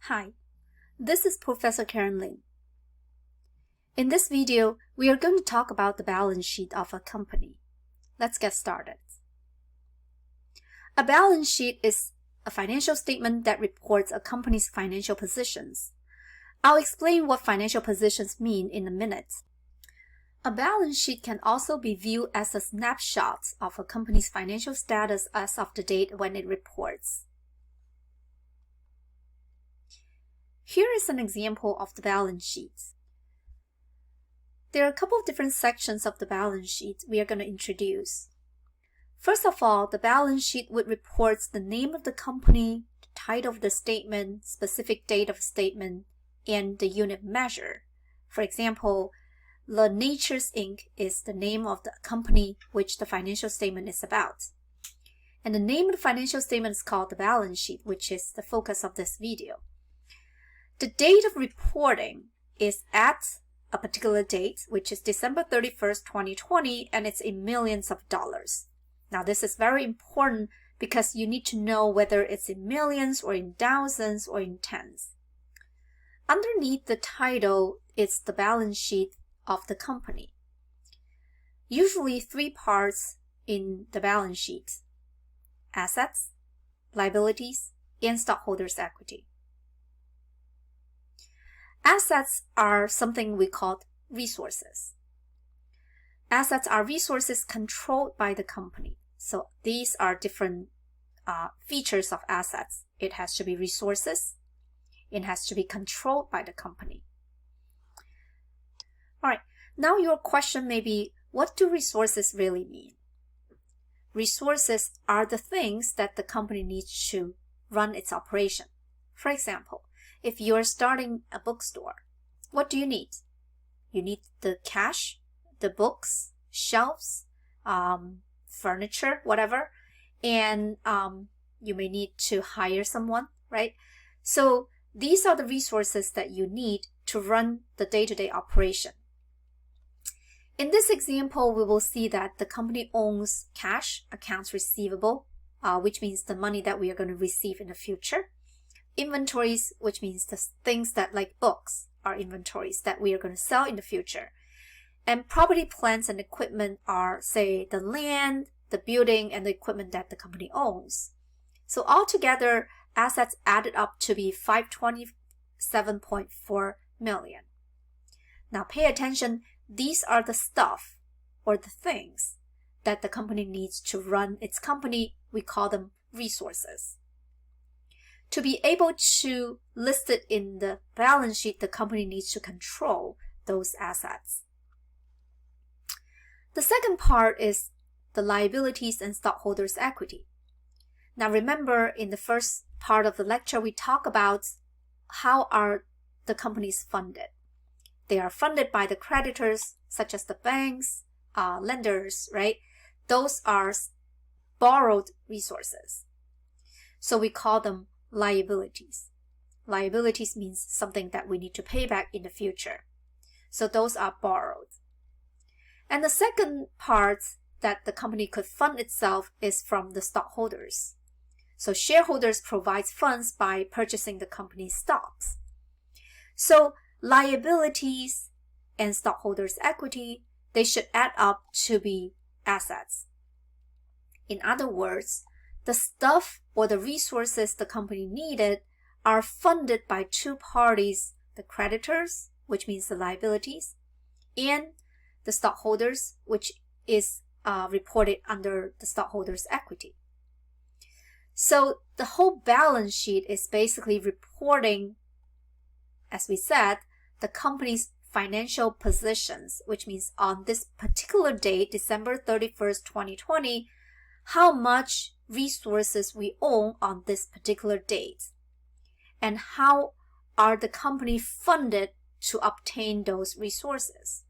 Hi, this is Professor Karen Lin. In this video, we are going to talk about the balance sheet of a company. Let's get started. A balance sheet is a financial statement that reports a company's financial positions. I'll explain what financial positions mean in a minute. A balance sheet can also be viewed as a snapshot of a company's financial status as of the date when it reports. Here is an example of the balance sheet. There are a couple of different sections of the balance sheet we are going to introduce. First of all, the balance sheet would report the name of the company, the title of the statement, specific date of statement, and the unit measure. For example, La Nature's Inc. is the name of the company which the financial statement is about. And the name of the financial statement is called the balance sheet, which is the focus of this video. The date of reporting is at a particular date, which is December 31st, 2020, and it's in millions of dollars. Now, this is very important because you need to know whether it's in millions or in thousands or in tens. Underneath the title is the balance sheet of the company. Usually 3 parts in the balance sheet: assets, liabilities, and stockholders' equity. Assets are something we call resources. Assets are resources controlled by the company. So these are different features of assets. It has to be resources. It has to be controlled by the company. All right, now your question may be, what do resources really mean? Resources are the things that the company needs to run its operation. For example, if you're starting a bookstore, what do you need? You need the cash, the books, shelves, furniture, whatever, and you may need to hire someone, right? So these are the resources that you need to run the day-to-day operation. In this example, we will see that the company owns cash, accounts receivable, which means the money that we are going to receive in the future. Inventories, which means the things that, like books, are inventories that we are going to sell in the future. And property, plants, and equipment are, say, the land, the building, and the equipment that the company owns. So altogether, assets added up to be $527.4 million. Now pay attention, these are the stuff or the things that the company needs to run its company. We call them resources. To be able to list it in the balance sheet, the company needs to control those assets. The second part is the liabilities and stockholders' equity. Now remember, in the first part of the lecture, we talk about how are the companies funded. They are funded by the creditors, such as the banks, lenders, right? Those are borrowed resources. So we call them liabilities. Liabilities means something that we need to pay back in the future. So those are borrowed. And the second part that the company could fund itself is from the stockholders. So shareholders provide funds by purchasing the company's stocks. So liabilities and stockholders' equity, they should add up to be assets. In other words, the stuff or the resources the company needed are funded by 2 parties, the creditors, which means the liabilities, and the stockholders, which is reported under the stockholders' equity. So the whole balance sheet is basically reporting, as we said, the company's financial positions, which means on this particular date, December 31st, 2020, how much resources we own on this particular date, and how are the company funded to obtain those resources.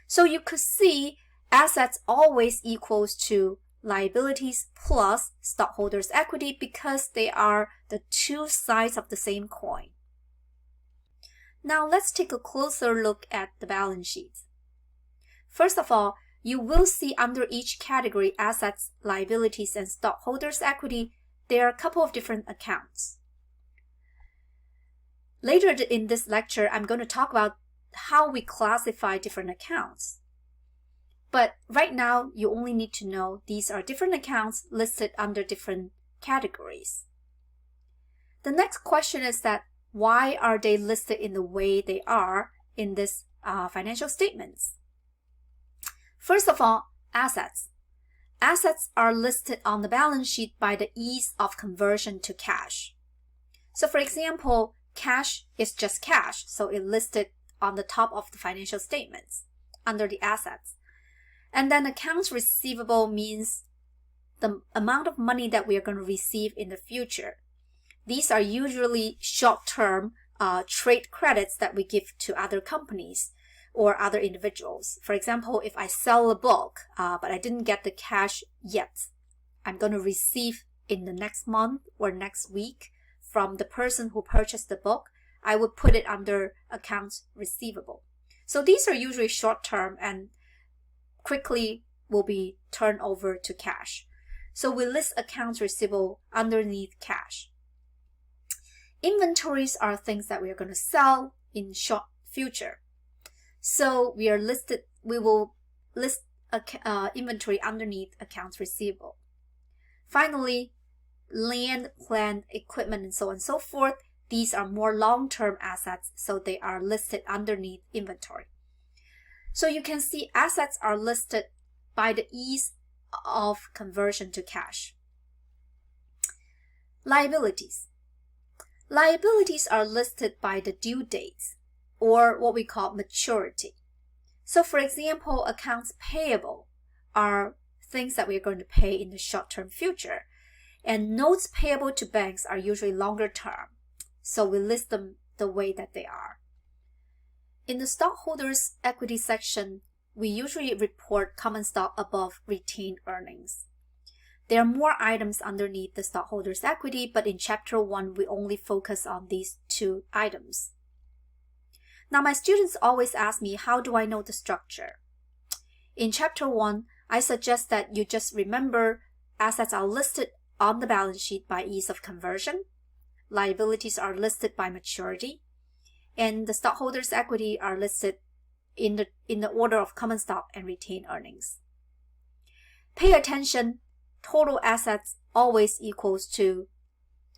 So you could see assets always equals to liabilities plus stockholders' equity because they are the 2 sides of the same coin. Now let's take a closer look at the balance sheet. First of all, you will see under each category, assets, liabilities, and stockholders' equity, there are a couple of different accounts. Later in this lecture, I'm going to talk about how we classify different accounts. But right now, you only need to know these are different accounts listed under different categories. The next question is that why are they listed in the way they are in this financial statements? First of all, assets. Assets are listed on the balance sheet by the ease of conversion to cash. So for example, cash is just cash, so it's listed on the top of the financial statements under the assets. And then accounts receivable means the amount of money that we are going to receive in the future. These are usually short-term trade credits that we give to other companies or other individuals. For example, if I sell a book, but I didn't get the cash yet, I'm going to receive in the next month or next week from the person who purchased the book, I would put it under accounts receivable. So these are usually short-term and quickly will be turned over to cash. So we list accounts receivable underneath cash. Inventories are things that we are going to sell in short future. So we will list inventory underneath accounts receivable. Finally, land, plant, equipment, and so on and so forth. These are more long-term assets, so they are listed underneath inventory. So you can see assets are listed by the ease of conversion to cash. Liabilities. Liabilities are listed by the due dates, or what we call maturity. So for example, accounts payable are things that we are going to pay in the short-term future. And notes payable to banks are usually longer term. So we list them the way that they are. In the stockholders' equity section, we usually report common stock above retained earnings. There are more items underneath the stockholders' equity, but in Chapter 1, we only focus on these two items. Now, my students always ask me, how do I know the structure? In Chapter 1, I suggest that you just remember assets are listed on the balance sheet by ease of conversion, liabilities are listed by maturity, and the stockholders' equity are listed in the order of common stock and retained earnings. Pay attention, total assets always equals to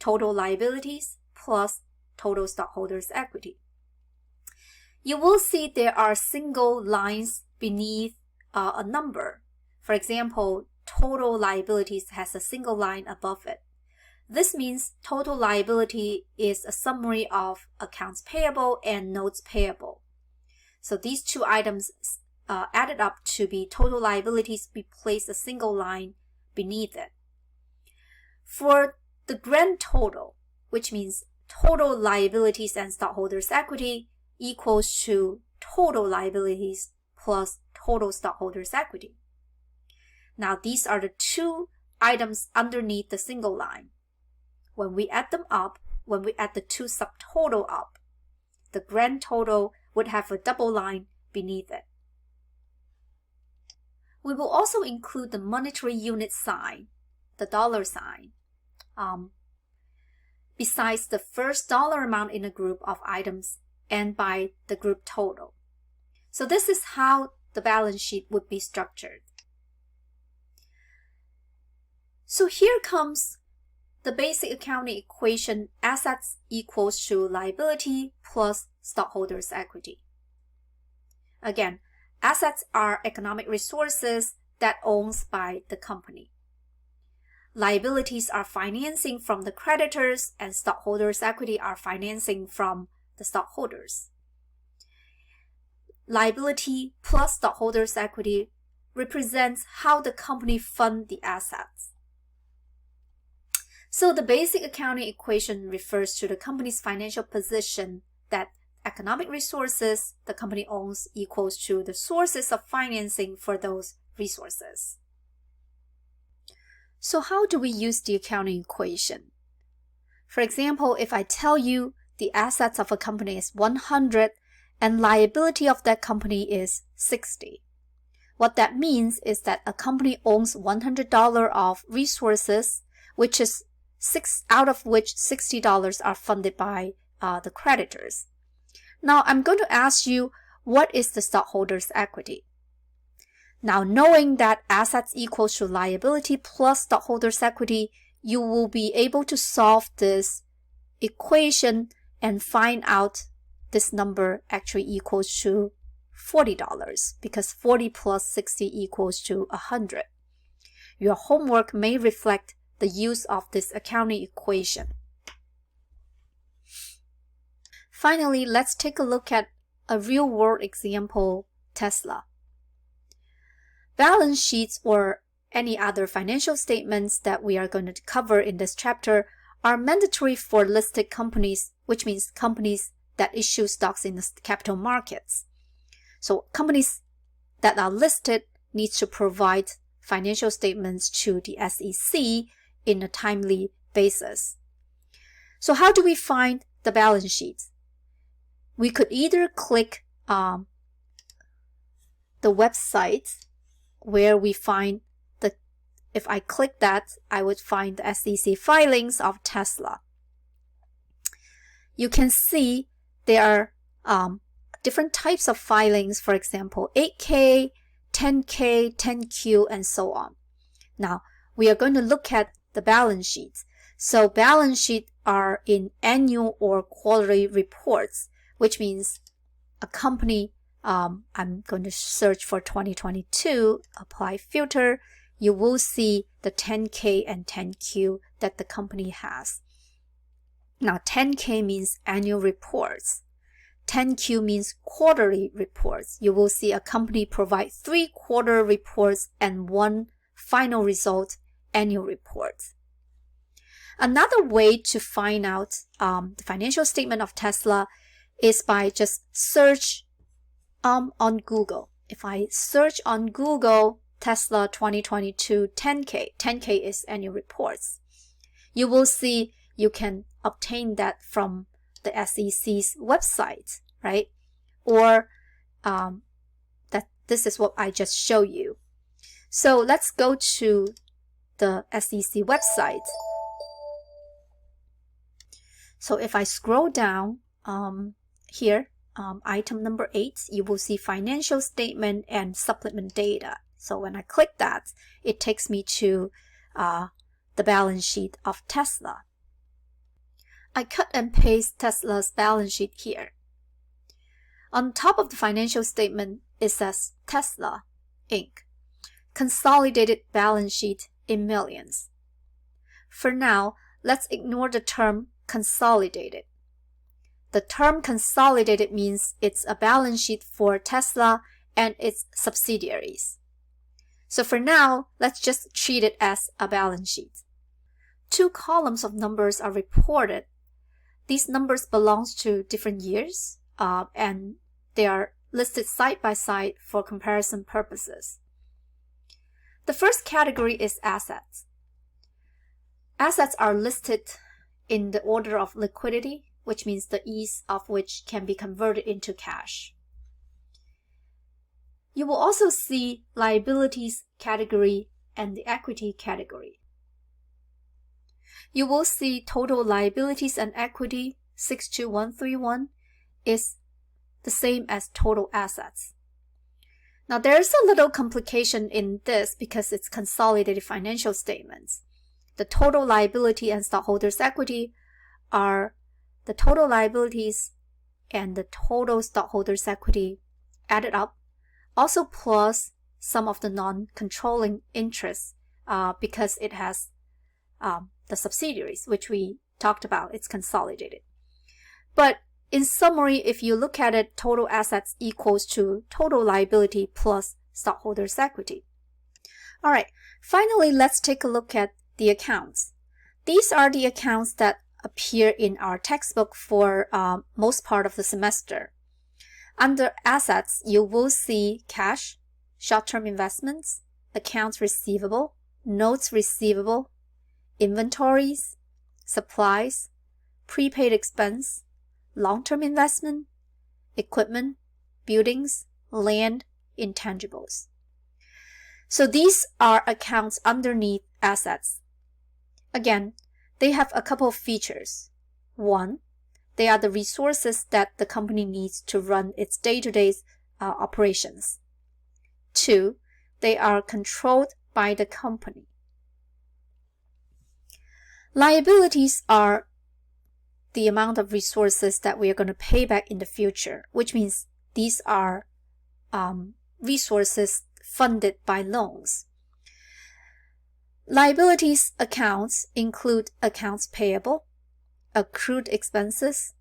total liabilities plus total stockholders' equity. You will see there are single lines beneath a number. For example, total liabilities has a single line above it. This means total liability is a summary of accounts payable and notes payable. So these two items added up to be total liabilities, we place a single line beneath it. For the grand total, which means total liabilities and stockholders' equity equals to total liabilities plus total stockholders' equity. Now these are the two items underneath the single line. When we add them up, when we add the two subtotal up, the grand total would have a double line beneath it. We will also include the monetary unit sign, the dollar sign, besides the first dollar amount in a group of items and by the group total. So this is how the balance sheet would be structured. So here comes the basic accounting equation, assets equals to liability plus stockholders' equity. Again, assets are economic resources that owns by the company. Liabilities are financing from the creditors, and stockholders' equity are financing from the stockholders. Liability plus stockholders' equity represents how the company funds the assets. So the basic accounting equation refers to the company's financial position, that economic resources the company owns equals to the sources of financing for those resources. So how do we use the accounting equation? For example, if I tell you the assets of a company is 100 and liability of that company is 60. What that means is that a company owns $100 of resources, which is out of which $60 are funded by the creditors. Now I'm going to ask you, what is the stockholders' equity? Now, knowing that assets equals to liability plus stockholders' equity, you will be able to solve this equation and find out this number actually equals to $40 because 40 plus 60 equals to 100. Your homework may reflect the use of this accounting equation. Finally, let's take a look at a real-world example, Tesla. Balance sheets or any other financial statements that we are going to cover in this chapter are mandatory for listed companies, which means companies that issue stocks in the capital markets. So companies that are listed need to provide financial statements to the SEC in a timely basis. So how do we find the balance sheets? We could either click the website where we find if I click that, I would find the SEC filings of Tesla. You can see there are different types of filings, for example, 8K, 10K, 10Q, and so on. Now, we are going to look at the balance sheets. So balance sheets are in annual or quarterly reports, which means a company, I'm going to search for 2022, apply filter, you will see the 10K and 10Q that the company has. Now 10K means annual reports. 10Q means quarterly reports. You will see a company provide 3 quarter reports and 1 final result annual report. Another way to find out the financial statement of Tesla is by just search on Google. If I search on Google Tesla 2022 10K, 10K is annual reports. You will see you can obtain that from the SEC's website, right? Or that this is what I just showed you. So let's go to the SEC website. So if I scroll down here, item number 8, you will see financial statement and supplement data. So when I click that, it takes me to the balance sheet of Tesla. I cut and paste Tesla's balance sheet here. On top of the financial statement, it says Tesla, Inc. Consolidated balance sheet in millions. For now, let's ignore the term consolidated. The term consolidated means it's a balance sheet for Tesla and its subsidiaries. So for now, let's just treat it as a balance sheet. 2 columns of numbers are reported. These numbers belong to different years, and they are listed side by side for comparison purposes. The first category is assets. Assets are listed in the order of liquidity, which means the ease of which can be converted into cash. You will also see liabilities category and the equity category. You will see total liabilities and equity 62131 is the same as total assets. Now there is a little complication in this because it's consolidated financial statements. The total liability and stockholders' equity are the total liabilities and the total stockholders' equity added up, also plus some of the non-controlling interests because it has the subsidiaries, which we talked about, it's consolidated. But in summary, if you look at it, total assets equals to total liability plus stockholders' equity. All right, finally, let's take a look at the accounts. These are the accounts that appear in our textbook for most part of the semester. Under assets, you will see cash, short-term investments, accounts receivable, notes receivable, inventories, supplies, prepaid expense, long-term investment, equipment, buildings, land, intangibles. So these are accounts underneath assets. Again, they have a couple of features. 1, they are the resources that the company needs to run its day-to-day operations. 2, they are controlled by the company. Liabilities are the amount of resources that we are going to pay back in the future, which means these are resources funded by loans. Liabilities accounts include accounts payable, accrued expenses,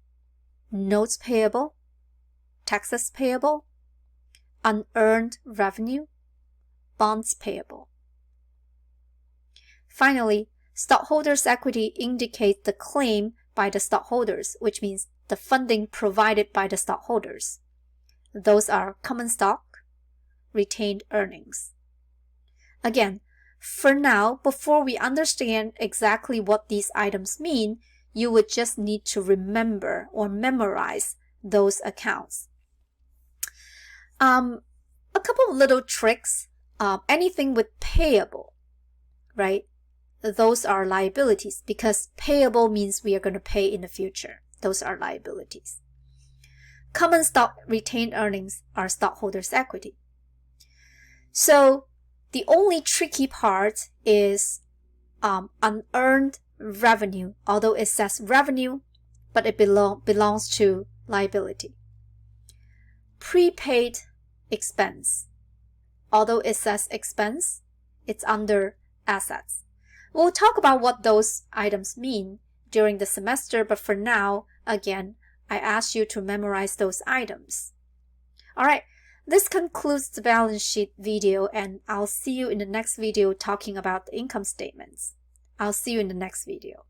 notes payable, taxes payable, unearned revenue, bonds payable. Finally, stockholders' equity indicates the claim by the stockholders, which means the funding provided by the stockholders. Those are common stock, retained earnings. Again, for now, before we understand exactly what these items mean, you would just need to remember or memorize those accounts. A couple of little tricks. Anything with payable, right? Those are liabilities because payable means we are going to pay in the future. Those are liabilities. Common stock retained earnings are stockholders' equity. So the only tricky part is unearned revenue, although it says revenue, but it belongs to liability. Prepaid expense, although it says expense, it's under assets. We'll talk about what those items mean during the semester, but for now, again, I ask you to memorize those items. Alright, this concludes the balance sheet video, and I'll see you in the next video talking about the income statements. I'll see you in the next video.